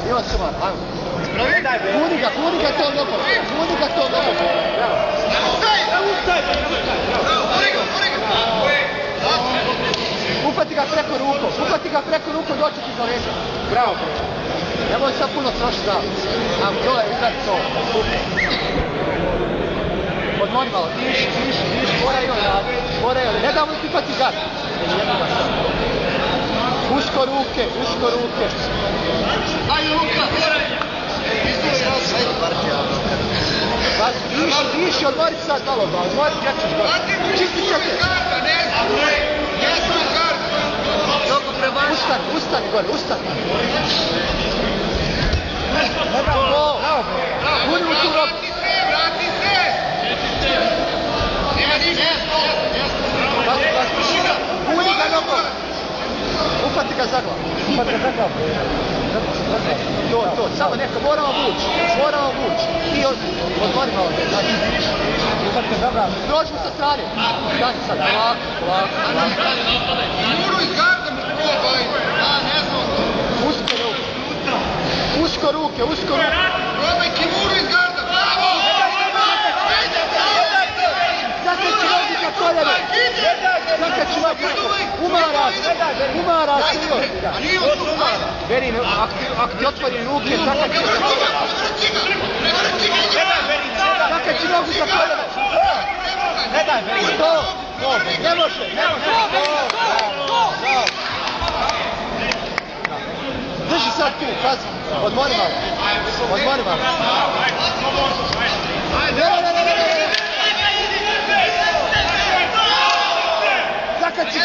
Ivan Šumar, ajmo. Kuni ga to nogom. Upati ga preko ruku, doći ti za leđa. Bravo. Nemoj sad puno trošiti da. Dole uzeti to. Odmori malo, diši, moraju, ne da mu ti pati gad. Usko ruke. Ajde Luka! Diši, odmori sad malo, odmori, dječeš gore. Čisti čekaj. Ustani gore, ustani. Bravo. Kuni u tu robu. Vrati se! Kuni ga nogom. Upati ga za glavu. To, samo neka, moramo vući. I odmori malo. Upati ga za glavu. Prođu sa strane. Stani sad, polako. Muru iz garda mu probaj. Ne znam. Usko ruke. Probaj Kimuru iz garda. Bravo! Zakači nogi ka koljene. Umara se još. Berin, ako ti otvori ruke, zakači nogu ka koljene. To, ne može. Drži sad tu, pazi, odmori malo. Zakači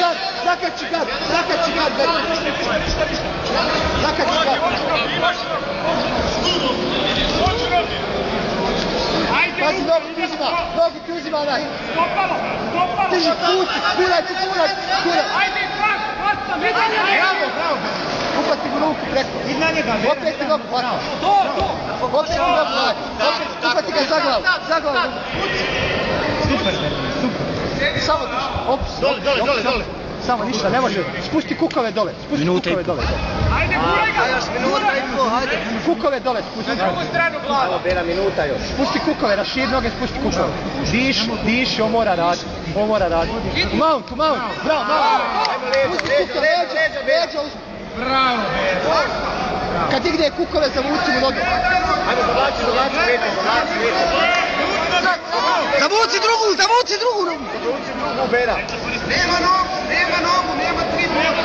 gard, Berin. Pazi, nogi ti uzima onaj. Drži, guraj. Bravo. Upati mu ruku preko. Opet ti nogu hvata. Upati ga za glavu. Super. Samo drži. Dole. Samo ništa, ne može. Spusti kukove dole. Ajde, guraj ga! Ajde. Kukove dole, spusti. Na stranu glava. Evo, Bera, minuta još. Spusti kukove, raširi noge, spusti kukove. Diši, on mora raditi. Mount. Bravo. Pusti kukove, leđa. Bravo, Bera. Kad digne kukove, zavuci mu noge. Ajmo, zavlači, Zavuci drugu nogu. Bera. Nema nogu, nema 3 nogu.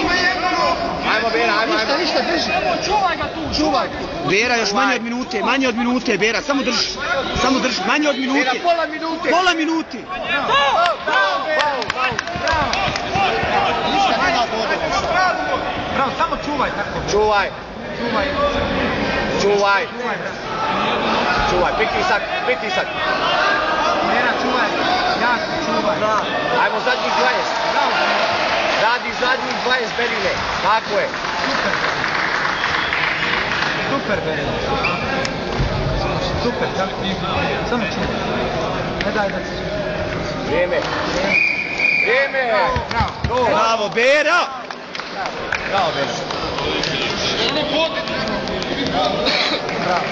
Ima jednu nogu. Ajmo, Bera, ništa, drži. Čuvaj. Bera, još manje od minute, Bera, samo drži, manje od minute. Bera, pola minute. Bravo. Ništa, nema vode. Bravo, samo čuvaj tako. Čuvaj. Pritisak. Bera, čuvaj. Jasno, čuvaj. Ajmo zadnjih 20. Radi zadnjih 20, Berine. Tako je. Super, Berine. Super, samo čuvaj. Ne daj da se... Vrijeme. Bravo, Bera! Bravo, Bera. Bravo.